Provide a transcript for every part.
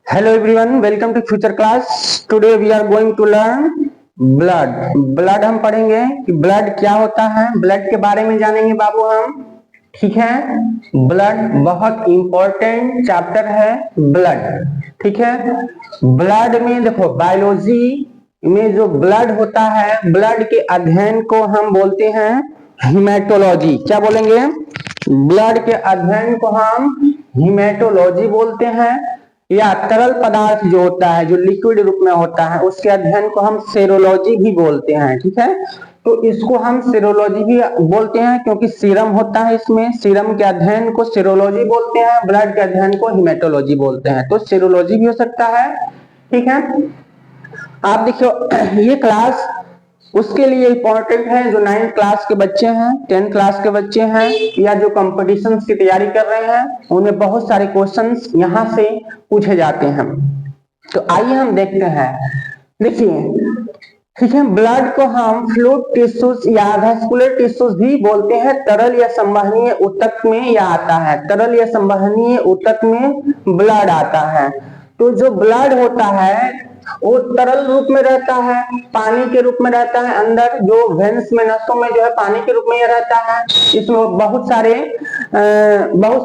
Hello everyone, welcome to future class. Today we are going to learn blood. Blood हम पढ़ेंगे कि blood क्या होता है, blood के बारे में जानेंगे बाबू हम. ठीक है, ब्लड बहुत इंपॉर्टेंट चैप्टर है ब्लड. ठीक है, ब्लड में देखो बायोलॉजी में जो ब्लड होता है, ब्लड के अध्ययन को हम बोलते हैं हिमेटोलॉजी. क्या बोलेंगे? ब्लड के अध्ययन को हम हिमेटोलॉजी बोलते हैं. या तरल पदार्थ जो होता है, जो लिक्विड रूप में होता है, उसके अध्ययन को हम सेरोलॉजी भी बोलते हैं. ठीक है, तो इसको हम सेरोलॉजी भी बोलते हैं क्योंकि सीरम होता है इसमें. सीरम के अध्ययन को सेरोलॉजी बोलते हैं, ब्लड के अध्ययन को हिमेटोलॉजी बोलते हैं. तो सेरोलॉजी भी हो सकता है. ठीक है, आप देखिए ये क्लास उसके लिए इंपॉर्टेंट है जो 9th क्लास के बच्चे हैं, 10th क्लास के बच्चे हैं, या जो कंपटीशन की तैयारी कर रहे हैं, उन्हें बहुत सारे क्वेश्चंस यहाँ से पूछे जाते हैं. तो आइए हम देखते हैं. देखिए, ठीक है, ब्लड को हम फ्लूइड टिश्यूज या वैस्कुलर टिश्यूज भी बोलते हैं. तरल या संवहनीय ऊतक में यह आता है, तरल या संवहनीय ऊतक में ब्लड आता है. तो जो ब्लड होता है वो तरल रूप में रहता है, पानी के रूप में रहता है. अंदर जो वेन्स में, नसों में जो है पानी के रूप में यह रहता है. इसमें बहुत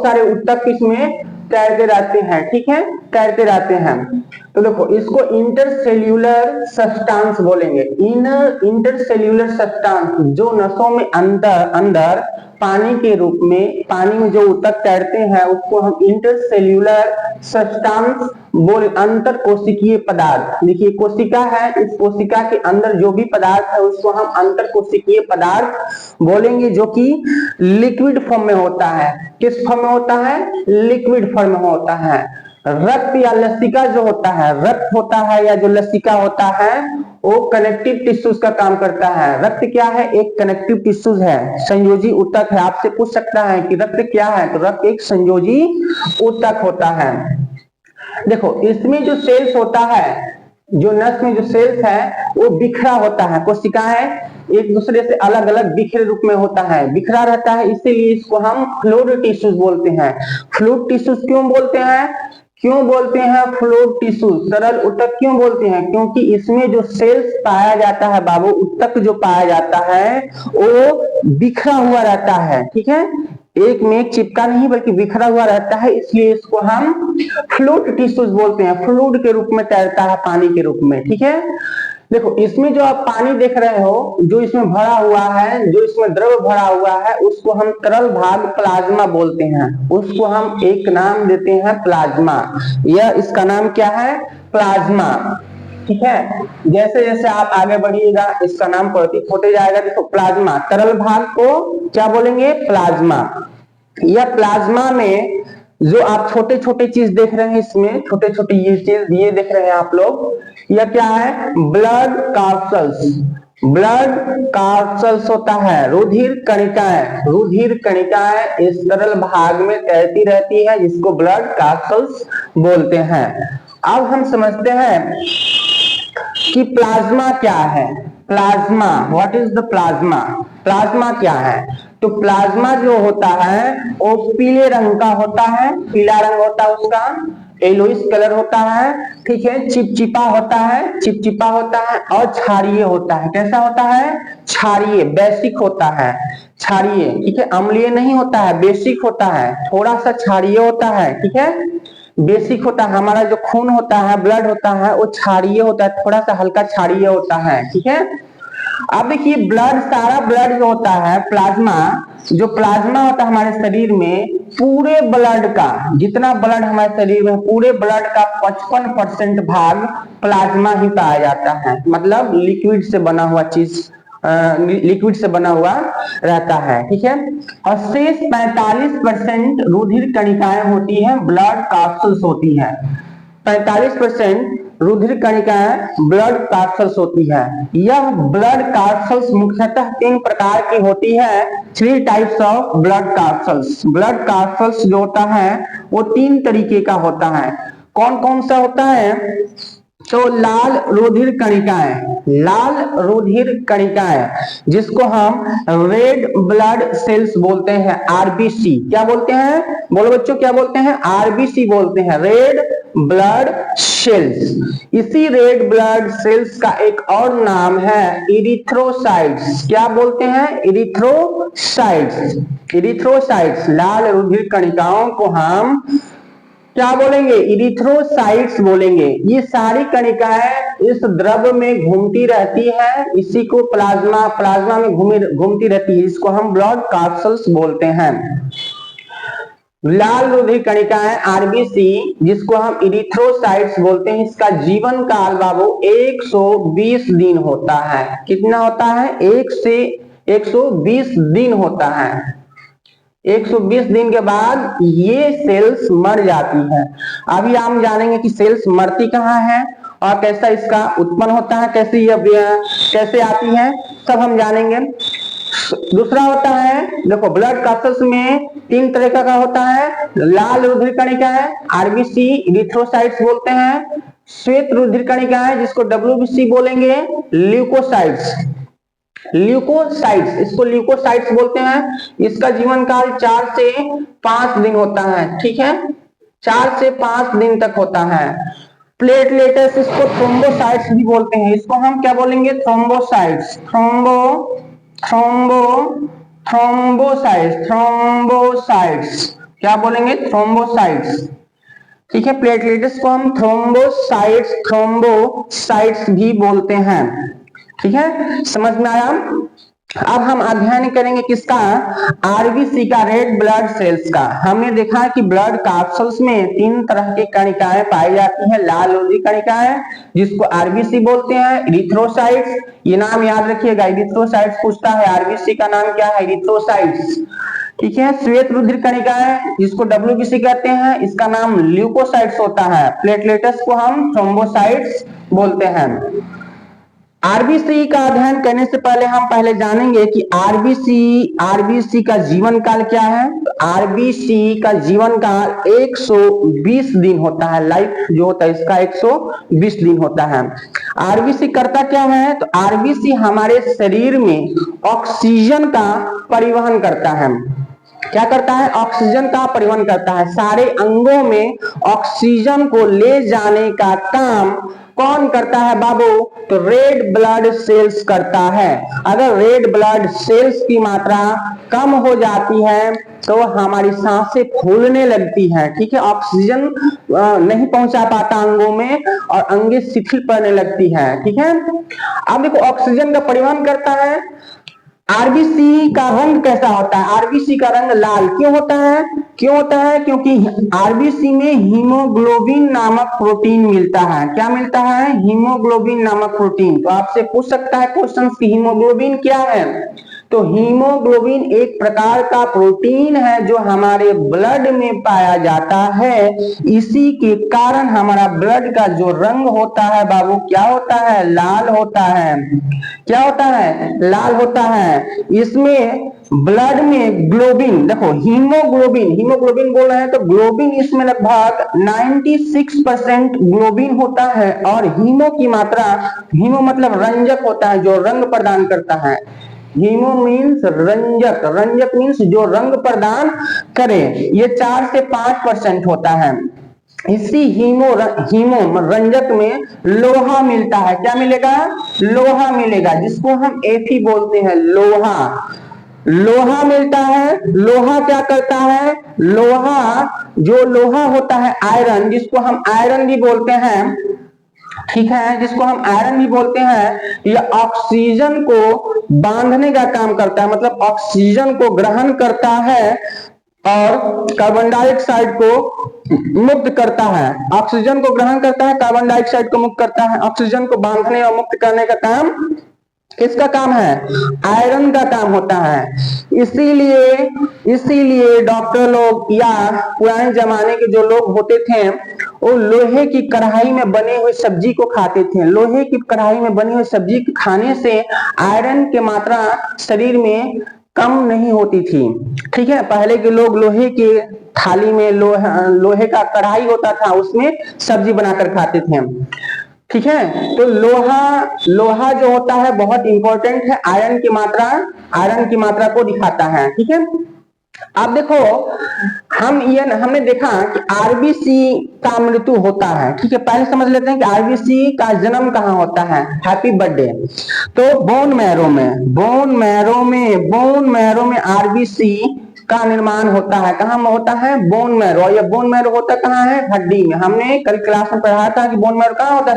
सारे ऊतक इसमें तैरते रहते हैं. ठीक है, तैरते रहते हैं. तो देखो, इसको इंटरसेल्यूलर सब्सटेंस बोलेंगे. इंटरसेल्यूलर सब्सटेंस जो नसों में अंदर पानी के रूप में, पानी में जो ऊतक तैरते हैं उसको हम इंटरसेल्यूलर सब्सटेंस बोल. अंतर कोशिकीय पदार्थ. देखिए, कोशिका है, इस कोशिका के अंदर जो भी पदार्थ है उसको हम अंतर कोशिकीय पदार्थ बोलेंगे, जो कि लिक्विड फॉर्म में होता है. किस फॉर्म में होता है? लिक्विड फॉर्म में होता है. रक्त या लसिका जो होता है, रक्त होता है या जो लसिका होता है, वो कनेक्टिव टिश्यूज का काम करता है. रक्त क्या है? एक कनेक्टिव टिश्यूज है, संयोजी ऊतक है. आपसे पूछ सकता है कि रक्त क्या है, तो रक्त एक संयोजी ऊतक होता है. देखो, इसमें जो सेल्स होता है, जो नस में जो सेल्स है वो बिखरा होता है. कोशिकाएं एक दूसरे से अलग अलग बिखरे रूप में होता है, बिखरा रहता है, इसीलिए इसको हम फ्लूइड टिश्यूज बोलते हैं. फ्लूइड टिश्यूज क्यों बोलते हैं? फ्लूइड टिश्यूज, तरल ऊतक क्यों बोलते हैं? क्योंकि इसमें जो सेल्स पाया जाता है बाबू, ऊतक जो पाया जाता है वो बिखरा हुआ रहता है. ठीक है, एक में एक चिपका नहीं बल्कि बिखरा हुआ रहता है, इसलिए इसको हम फ्लूइड टिश्यूज बोलते हैं. फ्लूइड के रूप में तैरता है, पानी के रूप में. ठीक है, देखो, इसमें जो आप पानी देख रहे हो, जो इसमें भरा हुआ है, जो इसमें द्रव भरा हुआ है, उसको हम तरल भाग प्लाज्मा बोलते हैं. उसको हम एक नाम देते हैं प्लाज्मा. यह इसका नाम क्या है? प्लाज्मा. ठीक है, जैसे जैसे आप आगे बढ़िएगा इसका नाम प्रतीत होते जाएगा. देखो, प्लाज्मा, तरल भाग को क्या बोलेंगे? प्लाज्मा. यह प्लाज्मा में जो आप छोटे छोटे चीज देख रहे हैं, इसमें छोटे छोटे ये चीज ये देख रहे हैं आप लोग, यह क्या है? Blood carpals. ब्लड कार्पल्स होता है. रुधिर कणिकाएं, रुधिर कणिकाएं इस तरल भाग में तैरती रहती है, जिसको ब्लड कार्पल्स बोलते हैं. अब हम समझते हैं कि प्लाज्मा क्या है. Plasma, what is the plasma? Plasma क्या है? तो प्लाज्मा जो होता है वो पीले रंग का होता है, पीला रंग होता है उसका, येलोइश कलर होता है. ठीक है, चिपचिपा होता है, चिपचिपा होता है और क्षारीय होता है. कैसा होता है? क्षारीय, बेसिक होता है, क्षारीय. ठीक है, अम्लीय नहीं होता है, बेसिक होता है, थोड़ा सा क्षारीय होता है. ठीक है, बेसिक होता है. हमारा जो खून होता है, ब्लड होता है, वो क्षारीय होता है, थोड़ा सा हल्का क्षारीय होता है. ठीक है, अब देखिए, ब्लड, सारा ब्लड जो होता है, प्लाज्मा, जो प्लाज्मा होता है हमारे शरीर में, पूरे ब्लड का, जितना ब्लड हमारे शरीर में, पूरे ब्लड का 55% भाग प्लाज्मा ही पाया जाता है. मतलब लिक्विड से बना हुआ चीज, लिक्विड से बना हुआ रहता है. ठीक है, और शेष 45% रुधिर कणिकाएं होती हैं, ब्लड कैप्सूल्स होती है. 45% रुधिर कणिकाएं ब्लड कैप्सूल्स होती है. यह ब्लड कैप्सूल्स मुख्यतः 3 प्रकार की होती है. 3 types of blood capsules. Blood capsules जो होता है वो 3 तरीके का होता है. कौन कौन सा होता है? तो लाल रुधिर कणिकाएं, लाल रुधिर कणिकाएं जिसको हम रेड ब्लड सेल्स बोलते हैं, आरबीसी। क्या बोलते हैं, बोलो बच्चों, क्या बोलते हैं, आरबीसी बोलते हैं, रेड ब्लड सेल्स। इसी रेड ब्लड सेल्स का एक और नाम है इरिथ्रोसाइट्स। क्या बोलते हैं, इरिथ्रोसाइट्स। इरिथ्रोसाइट्स, लाल रुधिर कणिकाओं को हम क्या बोलेंगे, इरिथ्रोसाइट्स बोलेंगे। ये सारी कणिकाएं इस द्रव में घूमती रहती है, इसी को प्लाज्मा, प्लाज्मा में घूमती रहती है, इसको हम ब्लड कैप्सूल्स बोलते हैं। लाल रुधिर कणिकाएं आरबीसी जिसको हम इरिथ्रोसाइट्स बोलते हैं, इसका जीवन काल बाबू 120 दिन होता है। कितना होता है, 1 से 120 दिन होता है। 120 दिन के बाद ये सेल्स मर जाती है। अभी हम जानेंगे कि सेल्स मरती कहाँ है और कैसा इसका उत्पन्न होता है, कैसे आती है, सब हम जानेंगे। दूसरा होता है, देखो ब्लड कैप्सूल्स में 3 तरह का होता है। लाल रुधिर कणिका है, आरबीसी, इरिथ्रोसाइट्स बोलते हैं। श्वेत रुधिर कणिका है जिसको डब्ल्यूबीसी बोलेंगे, ल्यूकोसाइट्स, ल्यूकोसाइट्स, इसको ल्यूकोसाइट्स बोलते हैं। इसका जीवन काल 4 से 5 दिन होता है, ठीक है, 4 से 5 दिन तक होता है। प्लेटलेट्स, इसको थ्रोम्बोसाइट्स भी बोलते हैं, इसको हम क्या बोलेंगे, थ्रोम्बोसाइट्स, थ्रोम्बोसाइट्स, क्या बोलेंगे, थ्रोम्बोसाइट्स, ठीक है। प्लेटलेट्स को हम थ्रोम्बोसाइट्स भी बोलते हैं, ठीक है, समझ में आया। अब हम अध्ययन करेंगे किसका, आरबीसी का, रेड ब्लड सेल्स का। हमने देखा कि ब्लड कैप्सूल्स में 3 तरह की कणिकाएं पाई जाती हैं। लाल रुधिर कणिकाएं जिसको आरबीसी बोलते हैं, इरिथ्रोसाइट्स, ये नाम याद रखिएगा, इरिथ्रोसाइट्स पूछता है, आरबीसी का नाम क्या है, इरिथ्रोसाइट्स, ठीक है। श्वेत रुधिर कणिकाएं जिसको डब्ल्यूबीसी कहते हैं, इसका नाम ल्यूकोसाइट्स होता है। प्लेटलेट्स को हम थ्रोम्बोसाइट्स बोलते हैं। आरबीसी का अध्ययन करने से पहले हम जानेंगे कि आरबीसी का जीवन काल क्या है। तो आरबीसी का जीवन काल 120 दिन होता है, लाइफ जो होता है इसका 120 दिन होता है। आरबीसी करता क्या है, तो आरबीसी हमारे शरीर में ऑक्सीजन का परिवहन करता है। क्या करता है, ऑक्सीजन का परिवहन करता है। सारे अंगों में ऑक्सीजन को ले जाने का काम कौन करता है बाबू, तो रेड ब्लड सेल्स करता है। अगर रेड ब्लड सेल्स की मात्रा कम हो जाती है तो हमारी सांसें फूलने लगती है, ठीक है, ऑक्सीजन नहीं पहुंचा पाता अंगों में और अंगे शिथिल पड़ने लगती है, ठीक है। अब देखो ऑक्सीजन का परिवहन करता है। आरबीसी का रंग कैसा होता है, आरबीसी का रंग लाल क्यों होता है, क्योंकि आरबीसी में हीमोग्लोबिन नामक प्रोटीन मिलता है। क्या मिलता है, हीमोग्लोबिन नामक प्रोटीन। तो आपसे पूछ सकता है क्वेश्चन की हीमोग्लोबिन क्या है, तो हीमोग्लोबिन एक प्रकार का प्रोटीन है जो हमारे ब्लड में पाया जाता है। इसी के कारण हमारा ब्लड का जो रंग होता है बाबू क्या होता है, लाल होता है। क्या होता है, लाल होता है। इसमें ब्लड में ग्लोबिन, देखो हीमोग्लोबिन बोल रहे हैं तो ग्लोबिन इसमें लगभग 96% ग्लोबिन होता है। और हीमो की मात्रा, हीमो मतलब रंजक होता है जो रंग प्रदान करता है। हीमो मीन्स रंजक, रंजक मीन्स जो रंग प्रदान करे, ये 4 से 5% होता है। इसी हीमो रंजक में लोहा मिलता है। क्या मिलेगा, लोहा मिलेगा, जिसको हम एफी बोलते हैं, लोहा मिलता है। लोहा क्या करता है, जो लोहा होता है आयरन, जिसको हम आयरन भी बोलते हैं, ठीक है, जिसको हम आयरन भी बोलते हैं, यह ऑक्सीजन को बांधने का काम करता है, मतलब ऑक्सीजन को ग्रहण करता है और कार्बन डाइऑक्साइड को मुक्त करता है। ऑक्सीजन को ग्रहण करता है, कार्बन डाइऑक्साइड को मुक्त करता है। ऑक्सीजन को बांधने और मुक्त करने का काम किसका काम है, आयरन का काम होता है। इसीलिए डॉक्टर लोग या पुराने जमाने के जो लोग होते थे वो लोहे की कढ़ाई में बने हुए सब्जी को खाते थे। लोहे की कढ़ाई में बनी हुई सब्जी खाने से आयरन की मात्रा शरीर में कम नहीं होती थी, ठीक है। पहले के लोग लोहे के थाली में लोहे का कढ़ाई होता था, उसमें सब्जी बनाकर खाते थे। ठीक है। तो लोहा जो होता है बहुत इंपॉर्टेंट है, आयरन की मात्रा को दिखाता है। ठीक है। अब देखो, हमने देखा कि आरबीसी का मृत्यु होता है। ठीक है, पहले समझ लेते हैं कि आरबीसी का जन्म कहाँ होता है। Happy birthday. तो बोन मैरो में आरबीसी का निर्माण होता है। कहाँ में होता है? Bone marrow. और ये बोन मैरो होता कहाँ है? हड्डी में। हमने कल क्लास में पढ़ा था कि बोन मैरो कहाँ होता है?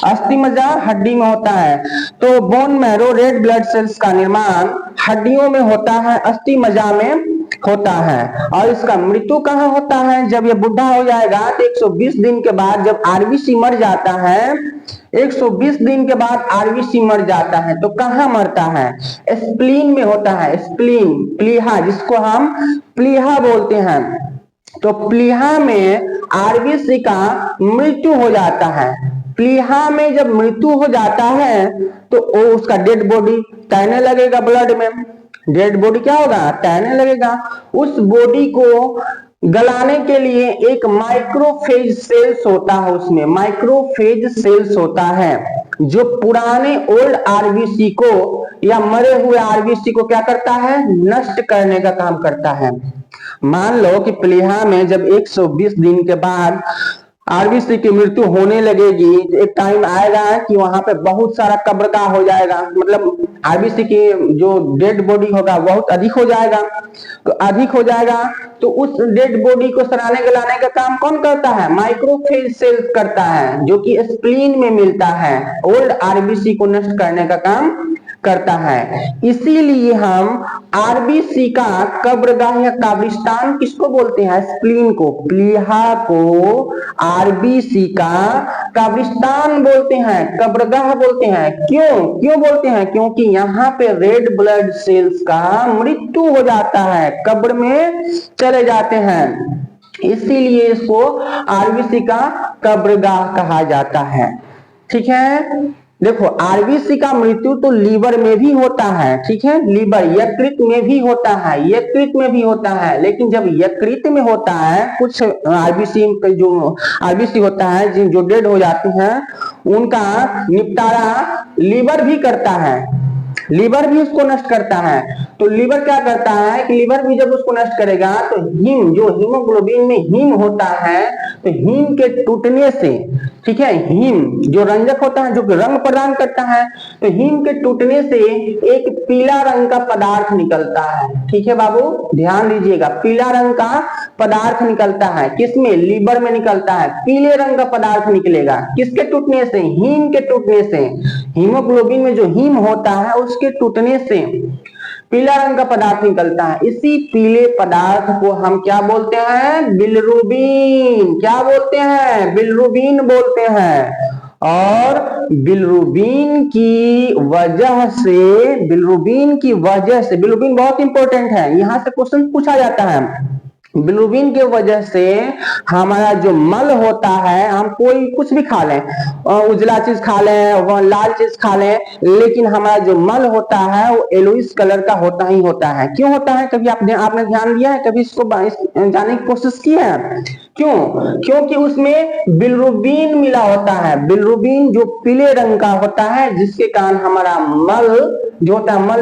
अस्थि मज्जा हड्डी में होता है। तो bone marrow red blood cells का निर्माण हड्डियों में होता है, अस्थि मज्जा में होता है। और इसका मृत्यु कहाँ होता है? जब ये बुढ़ा हो जाएगा तो 120 दिन के बाद जब आरबीसी मर जाता है, 120 दिन के बाद आरबीसी मर जाता है तो कहाँ मरता है? स्प्लीन में होता है। स्प्लीन, प्लीहा, जिसको हम प्लीहा बोलते हैं। तो प्लीहा में आरबीसी का मृत्यु हो जाता है। प्लीहा में जब मृत्यु हो जाता है तो उसका डेड बॉडी तैरने लगेगा ब्लड में। डेड बॉडी क्या होगा? तैरने लगेगा। उस बॉडी को गलाने के लिए एक माइक्रोफेज सेल्स होता है। उसमें माइक्रोफेज सेल्स होता है जो पुराने ओल्ड आरबीसी को या मरे हुए आरबीसी को क्या करता है? नष्ट करने का काम करता है। मान लो कि प्लीहा में जब 120 दिन के बाद आरबीसी की मृत्यु होने लगेगी, एक टाइम आएगा कि वहां पे बहुत सारा कब्रगाह हो जाएगा। मतलब आरबीसी की जो डेड बॉडी होगा बहुत अधिक हो जाएगा। तो अधिक हो जाएगा तो उस डेड बॉडी को सराने गलाने का काम कौन करता है? माइक्रोफेज सेल्स करता है, जो कि स्प्लीन में मिलता है। ओल्ड आरबीसी को नष्ट करने का काम करता है। इसीलिए हम आरबीसी का कब्रगाह या कब्रिस्तान किसको बोलते हैं? स्प्लीन को। प्लीहा को आरबीसी का कब्रिस्तान बोलते हैं, कब्रगाह बोलते हैं। क्यों बोलते हैं? क्योंकि यहाँ पे रेड ब्लड सेल्स का मृत्यु हो जाता है, कब्र में चले जाते हैं। इसीलिए इसको आरबीसी का कब्रगाह कहा जाता है। ठीक है। देखो, आरबीसी का मृत्यु तो लीवर में भी होता है। ठीक है, लीवर यकृत में भी होता है। लेकिन जब यकृत में होता है, कुछ आरबीसी होता है जो डेड हो जाती हैं, उनका निपटारा लीवर भी करता है। लीवर भी उसको नष्ट करता है। तो लीवर क्या करता है कि लीवर भी जब उसको नष्ट करेगा तो हीम, जो हीमोग्लोबिन में हीम होता है, तो हीम के टूटने से, ठीक है, हीम जो रंजक होता है, जो रंग प्रदान करता है, तो हीम के टूटने से एक पीला रंग का पदार्थ निकलता है। ठीक है बाबू, ध्यान दीजिएगा, पीला रंग का पदार्थ निकलता है। किसमें? लीवर में निकलता है। पीले रंग का पदार्थ निकलेगा किसके टूटने से? हीम के टूटने से। हीमोग्लोबिन में जो हीम होता है उसके टूटने से पीला रंग का पदार्थ निकलता है। इसी पीले पदार्थ को हम क्या बोलते हैं? बिलिरुबिन। क्या बोलते हैं? बिलिरुबिन बोलते हैं। और बिलिरुबिन की वजह से बिलिरुबिन बहुत इंपॉर्टेंट है, यहां से क्वेश्चन पूछा जाता है। बिलिरुबिन के वजह से हमारा जो मल होता है, हम कोई कुछ भी खा लें, उजला चीज खा लें, लाल चीज खा लें, लेकिन हमारा जो मल होता है वो येलोइश कलर का होता ही होता है। क्यों होता है? कभी आपने ध्यान दिया है? कभी इसको जानने की कोशिश की है? क्यों? क्योंकि उसमें बिलिरुबिन मिला होता है। बिलिरुबिन जो पीले रंग का होता है, जिसके कारण हमारा मल जो होता है, मल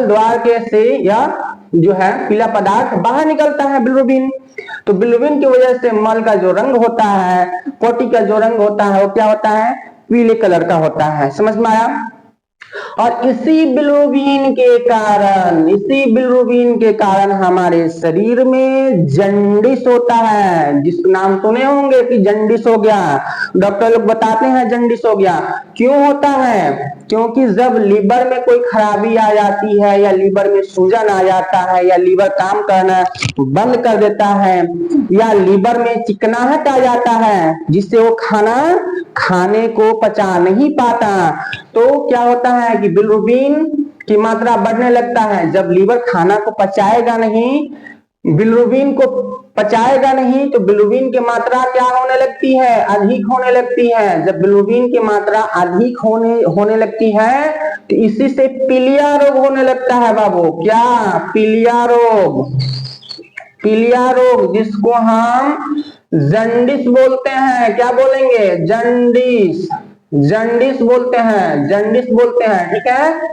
द्वार के से या जो है पीला पदार्थ बाहर निकलता है, बिलिरुबिन। तो बिलिरुबिन की वजह से मल का जो रंग होता है, पोटी का जो रंग होता है, वो क्या होता है? पीले कलर का होता है। समझ में आया? और इसी बिलिरुबिन के कारण हमारे शरीर में जंडिस होता है। जिसका नाम सुने होंगे कि जंडिस हो गया, डॉक्टर लोग बताते हैं जंडिस हो गया। क्यों होता है? क्योंकि जब लीवर में कोई खराबी आ जाती है, या लीवर में सूजन आ जाता है, या लीवर काम करना बंद कर देता है, या लीवर में चिकनाहट आ जाता है, जिससे वो खाने को पचा नहीं पाता, तो क्या होता है कि बिलिरुबिन की मात्रा बढ़ने लगता है। जब लीवर खाना को पचाएगा नहीं, बिलिरुबिन को पचाएगा नहीं, तो बिलिरुबिन की मात्रा क्या होने लगती है? अधिक होने लगती है। जब बिलिरुबिन की मात्रा अधिक होने लगती है तो इसी से पीलिया रोग होने लगता है बाबू। क्या? पीलिया रोग, जिसको हम जंडिस बोलते हैं। क्या बोलेंगे? जंडिस। जंडिस बोलते हैं, जंडिस बोलते हैं। ठीक है,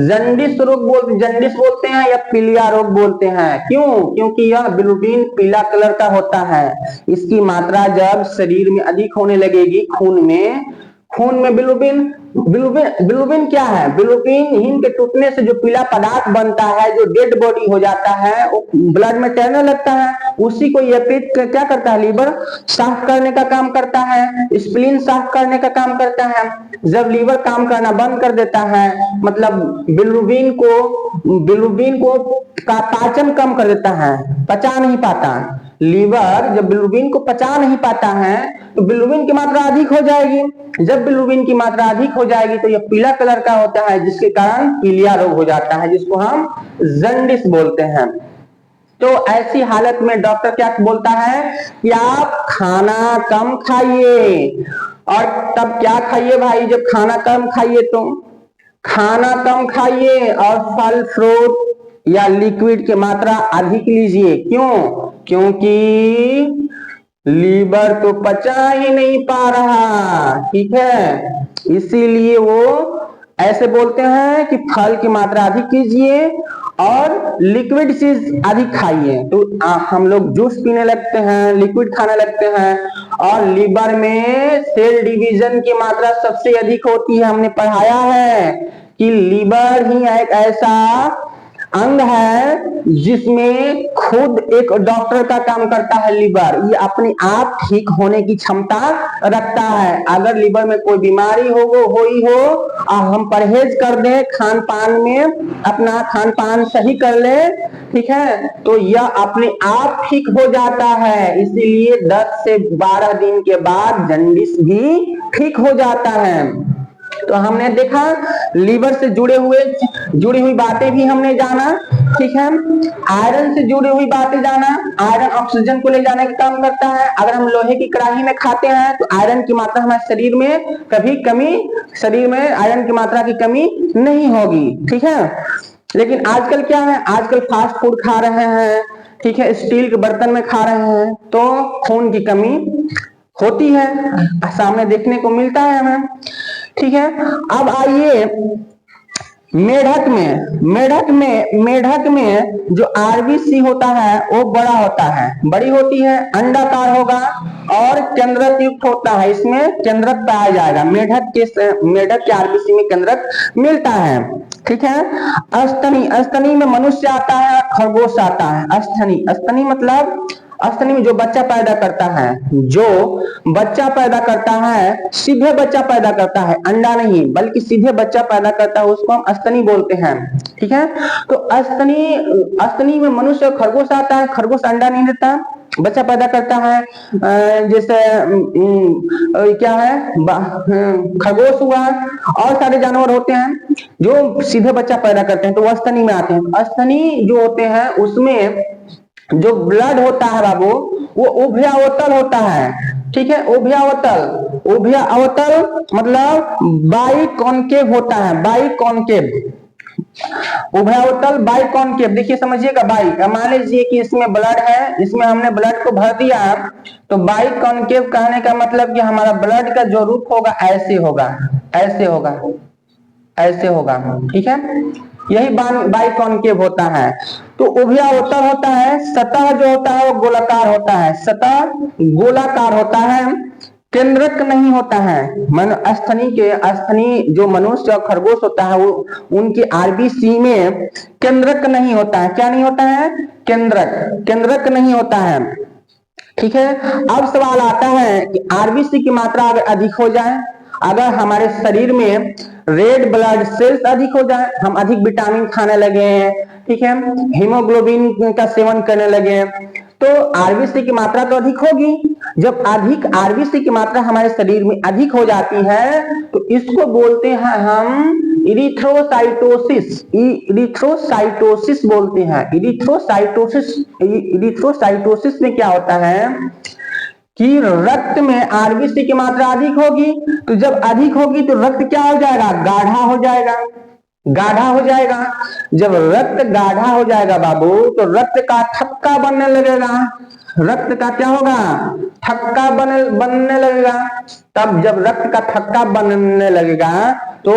जंडिस बोलते हैं या पीलिया रोग बोलते हैं। क्यों? क्योंकि यह बिलिरुबिन पीला कलर का होता है। इसकी मात्रा जब शरीर में अधिक होने लगेगी, खून में बिलिरुबिन बिलिरुबिन क्या है? बिलिरुबिन हिम के टूटने से जो पीला पदार्थ बनता है, जो डेड बॉडी हो जाता है, वो ब्लड में तैरने लगता है। उसी को यकृत क्या करता है? लीवर साफ करने का काम करता है, स्प्लीन साफ करने का काम करता है। जब लीवर काम करना बंद कर देता है, मतलब बिलिरुबिन को का पाचन कम कर देता है, पचा नहीं पाता। लीवर जब बिलिरुबिन को पचा नहीं पाता है तो बिलिरुबिन की मात्रा अधिक हो जाएगी। जब बिलिरुबिन की मात्रा अधिक हो जाएगी तो यह पीला कलर का होता है, जिसके कारण पीलिया रोग हो जाता है, जिसको हम जंडिस बोलते हैं। तो ऐसी हालत में डॉक्टर क्या बोलता है कि आप खाना कम खाइए। और तब क्या खाइए भाई? जब खाना कम खाइए तो खाना कम खाइए और फल फ्रूट या लिक्विड की मात्रा अधिक लीजिए। क्यों? क्योंकि लीवर तो पचा ही नहीं पा रहा। ठीक है, इसीलिए वो ऐसे बोलते हैं कि फल की मात्रा अधिक कीजिए और लिक्विड चीज अधिक खाइए। तो हम लोग जूस पीने लगते हैं, लिक्विड खाने लगते हैं और लीवर में सेल डिवीजन की मात्रा सबसे अधिक होती है। हमने पढ़ाया है कि लीवर ही एक ऐसा अंग है जिसमें खुद एक डॉक्टर का काम करता है। लीवर ये अपने आप ठीक होने की क्षमता रखता है। अगर लीवर में कोई बीमारी हो और हम परहेज कर दें, खान पान में अपना खान पान सही कर ले, ठीक है, तो यह अपने आप ठीक हो जाता है। इसीलिए 10 से 12 दिन के बाद जंडिस भी ठीक हो जाता है। तो हमने देखा लीवर से जुड़ी हुई बातें भी हमने जाना। ठीक है, आयरन से जुड़ी हुई बातें जाना। आयरन ऑक्सीजन को ले जाने का काम करता है। अगर हम लोहे की कढ़ाई में खाते हैं तो आयरन की मात्रा हमारे शरीर में आयरन की मात्रा की कमी नहीं होगी। ठीक है, लेकिन आजकल क्या है? आजकल फास्ट फूड खा रहे हैं, ठीक है, स्टील के बर्तन में खा रहे हैं, तो खून की कमी होती है, सामने देखने को मिलता है हमें। ठीक है, अब आइए मेढक में जो आरबीसी होता है वो बड़ा होता है, बड़ी होती है, अंडाकार होगा और केंद्रक युक्त होता है। इसमें केंद्रक पाया जाएगा। मेढक के आरबीसी में केंद्रक मिलता है। ठीक है, अस्तनी में मनुष्य आता है, खरगोश आता है। अस्तनी मतलब अस्तनी में जो बच्चा पैदा करता है, सीधे बच्चा पैदा करता है, अंडा नहीं बल्कि सीधे बच्चा पैदा करता है, उसको हम अस्तनी बोलते हैं। ठीक है, तो अस्तनी में मनुष्य खरगोश आता है। खरगोश अंडा नहीं देता, बच्चा पैदा करता है। जैसे क्या है, खरगोश हुआ, और सारे जानवर होते हैं जो सीधे बच्चा पैदा करते हैं, तो वो अस्तनी में आते हैं। अस्तनी जो होते हैं उसमें जो ब्लड होता है बाबू, वो उभयावतल होता है। ठीक है, उभयावतल मतलब बाइकॉन्केव होता है। उभयावतल बाइकॉन्केव, देखिए समझिएगा। मान लीजिए कि इसमें ब्लड है, इसमें हमने ब्लड को भर दिया, तो बाइकॉन्केव कहने का मतलब कि हमारा ब्लड का जो रूप होगा ऐसे होगा। ठीक है, यही बाइकॉन्केव होता है। तो उभयावतल होता है। सतह जो होता है वो गोलाकार होता है, केंद्रक नहीं होता है। अस्थनी जो मनुष्य और खरगोश होता है वो उनके आरबीसी में केंद्रक नहीं होता है। क्या नहीं होता है? केंद्रक नहीं होता है। ठीक है, अब सवाल आता है कि आरबीसी की मात्रा अगर अधिक हो जाए, अगर हमारे शरीर में रेड ब्लड सेल्स अधिक हो जाए, हम अधिक विटामिन खाने लगे हैं, ठीक है, हीमोग्लोबिन का सेवन करने लगे, तो आरबीसी की मात्रा तो अधिक होगी। जब अधिक आरबीसी की मात्रा हमारे शरीर में अधिक हो जाती है तो इसको बोलते हैं हम इरिथ्रोसाइटोसिस बोलते हैं। इरिथ्रोसाइटोसिस में क्या होता है कि रक्त में आरबीसी की मात्रा अधिक होगी, तो जब अधिक होगी तो रक्त क्या हो जाएगा? गाढ़ा हो जाएगा। गाढ़ा हो जाएगा। जब रक्त गाढ़ा हो जाएगा बाबू तो रक्त का थक्का बनने लगेगा। रक्त का क्या होगा? थक्का बनने लगेगा। तब जब रक्त का थक्का बनने लगेगा तो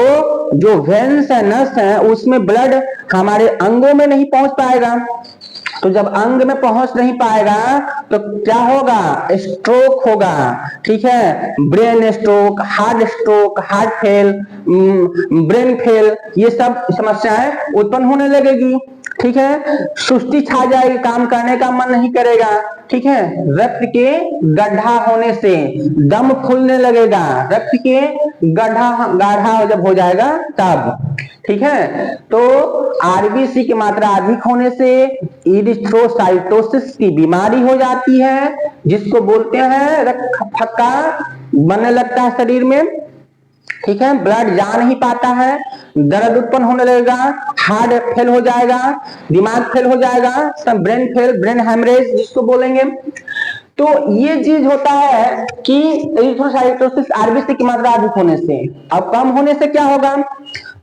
जो वेन्स है, नस है, उसमें ब्लड हमारे अंगों में नहीं पहुंच पाएगा। तो जब अंग में पहुंच नहीं पाएगा तो क्या होगा? स्ट्रोक होगा। ठीक है, brain stroke, heart fail, brain fail, ये सब समस्याएं उत्पन्न होने लगेगी। ठीक है, सुस्ती छा जाएगी, काम करने का मन नहीं करेगा। ठीक है, रक्त के गड्ढा होने से दम फूलने लगेगा। रक्त के गाढ़ा जब हो जाएगा तब। ठीक है, तो आरबीसी की मात्रा अधिक होने से इरिथ्रोसाइटोसिस की बीमारी हो जाती है, जिसको बोलते हैं रक्त थक्का बनने लगता है शरीर में। ठीक है, ब्लड जा नहीं पाता है, दर्द उत्पन्न होने लगेगा, हार्ट फेल हो जाएगा, दिमाग फेल हो जाएगा, सब ब्रेन फेल, ब्रेन हेमरेज जिसको बोलेंगे। तो ये चीज होता है कि इरिथ्रोसाइटोसिस आरबीसी की मात्रा अधिक होने से। अब कम होने से क्या होगा?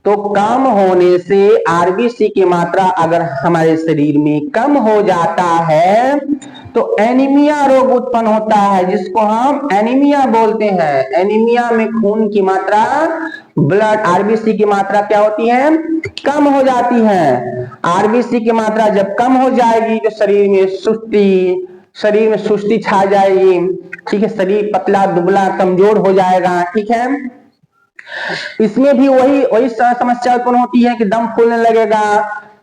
तो कम होने से आरबीसी की मात्रा अगर हमारे शरीर में कम हो जाता है तो एनीमिया रोग उत्पन्न होता है, जिसको हम एनीमिया बोलते हैं। एनीमिया में खून की मात्रा, ब्लड आरबीसी की मात्रा क्या होती है? कम हो जाती है। आरबीसी की मात्रा जब कम हो जाएगी तो शरीर में सुस्ती छा जाएगी। ठीक है, शरीर पतला दुबला कमजोर हो जाएगा। ठीक है, इसमें भी वही समस्या उत्पन्न होती है कि दम फूलने लगेगा,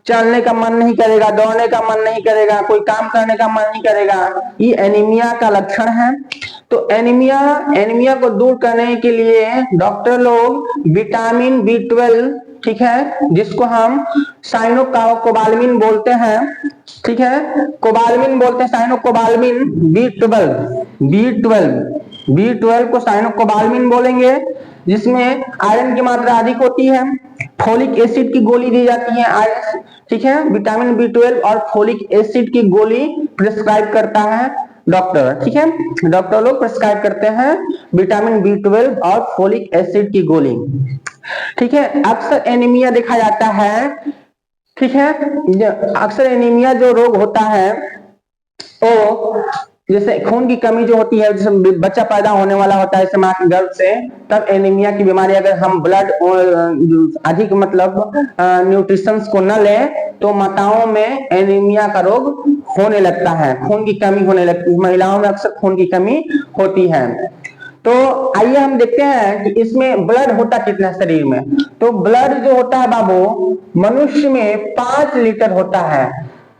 चलने का मन नहीं करेगा, दौड़ने का मन नहीं करेगा, कोई काम करने का मन नहीं करेगा। ये एनीमिया का लक्षण है। तो एनीमिया को दूर करने के लिए डॉक्टर लोग विटामिन B12, ठीक है, जिसको हम साइनोकोबालामिन बोलते हैं। ठीक है, कोबालामिन बोलते हैं, साइनोकोबालामिन, B12 को साइनोकोबालामिन बोलेंगे, जिसमें आयरन की मात्रा अधिक होती है। फोलिक एसिड की गोली दी जाती है आयरन। ठीक है, विटामिन B12 और फोलिक एसिड की गोली प्रिस्क्राइब करता है डॉक्टर। ठीक है, डॉक्टर लोग प्रिस्क्राइब करते हैं विटामिन B12 और फोलिक एसिड की गोली। ठीक है, अक्सर एनीमिया देखा जाता है। ठीक है, अक्सर एनीमिया जो रोग होता है तो जैसे खून की कमी जो होती है, जैसे बच्चा पैदा होने वाला होता है जैसे मां के गर्भ से, तब एनीमिया की बीमारी, अगर हम ब्लड अधिक मतलब न्यूट्रिशंस को न लें तो माताओं में एनीमिया का रोग होने लगता है, खून की कमी होने लगती है। महिलाओं में अक्सर खून की कमी होती है। तो आइए हम देखते हैं कि इसमें ब्लड होता कितना शरीर में। तो ब्लड जो होता है बाबू, मनुष्य में 5 लीटर होता है।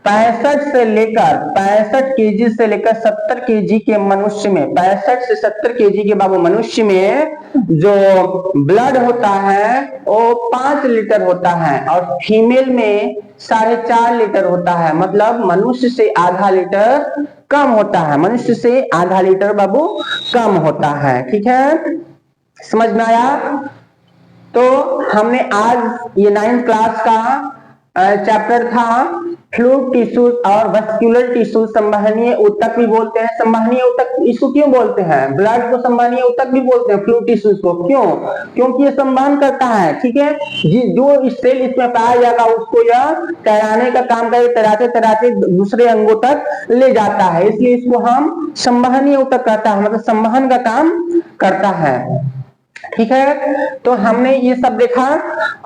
65 केजी से लेकर 70 केजी के मनुष्य में, 65 से 70 केजी के बाबू मनुष्य में जो ब्लड होता है वो 5 लीटर होता है, और फीमेल में 4.5 लीटर होता है। मतलब मनुष्य से आधा लीटर कम होता है, मनुष्य से आधा लीटर बाबू कम होता है। ठीक है, समझ में आया? तो हमने आज ये 9th क्लास का चैप्टर था फ्लूइड टिश्यूज और वस्कुलर टिश्यूज, संवहनीय ऊतक भी बोलते हैं। संवहनीय ऊतक इसको क्यों बोलते हैं? ब्लड को संवहनीय ऊतक भी बोलते हैं, फ्लूइड टिश्यूज को। क्यों? क्योंकि ये संवहन करता है। ठीक है, जो सेल इसमें पाया जाएगा उसको यह तैराने का काम करे, तैराते तैराते दूसरे अंगों तक ले जाता है, इसलिए इसको हम संवहनीय ऊतक कहता है, मतलब संवहन का काम करता है। ठीक है, तो हमने ये सब देखा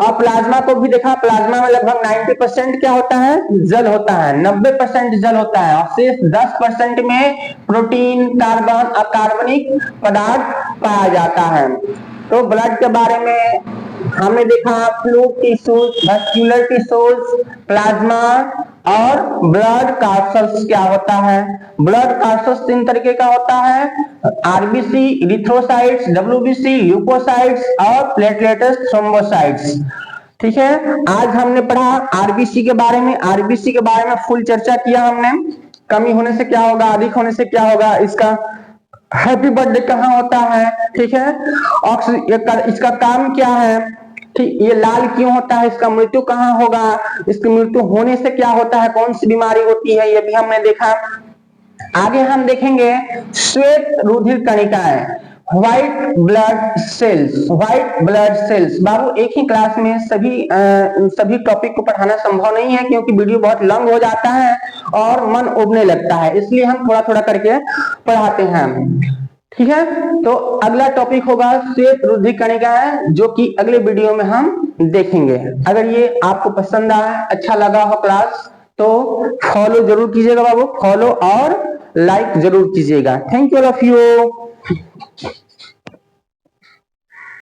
और प्लाज्मा को भी देखा। प्लाज्मा में लगभग 90% क्या होता है? जल होता है, 90% जल होता है, और शेष 10% में प्रोटीन, कार्बन, अकार्बनिक पदार्थ पाया जाता है। तो ब्लड के बारे में हमने देखा fluid tissues, vascular tissues, plasma और ब्लड कार्सल्स क्या होता है। ब्लड कार्सल्स 3 तरीके का होता है, आरबीसी, इरिथ्रोसाइट्स, डब्ल्यूबीसी, ल्यूकोसाइट्स और प्लेटलेट्स, थ्रोम्बोसाइट्स। ठीक है, आज हमने पढ़ा आरबीसी के बारे में। आरबीसी के बारे में फुल चर्चा किया हमने, कमी होने से क्या होगा, अधिक होने से क्या होगा, इसका हैप्पी बर्थडे कहाँ होता है। ठीक है, इसका काम क्या है, ठीक, ये लाल क्यों होता है, इसका मृत्यु कहाँ होगा, इसकी मृत्यु होने से क्या होता है, कौन सी बीमारी होती है, ये भी हमने देखा। आगे हम देखेंगे श्वेत रुधिर कणिकाएं। White blood cells, white blood cells. बाबू एक ही क्लास में सभी टॉपिक को पढ़ाना संभव नहीं है, क्योंकि वीडियो बहुत लंब हो जाता है और मन उबने लगता है, इसलिए हम थोड़ा थोड़ा करके पढ़ाते हैं। ठीक है, तो अगला टॉपिक होगा श्वेत रुधिर कणिका है, जो कि अगले वीडियो में हम देखेंगे। अगर ये आपको पसंद आया, अच्छा लगा हो क्लास, तो फॉलो जरूर कीजिएगा बाबू, फॉलो और लाइक जरूर कीजिएगा। Thank you all of you.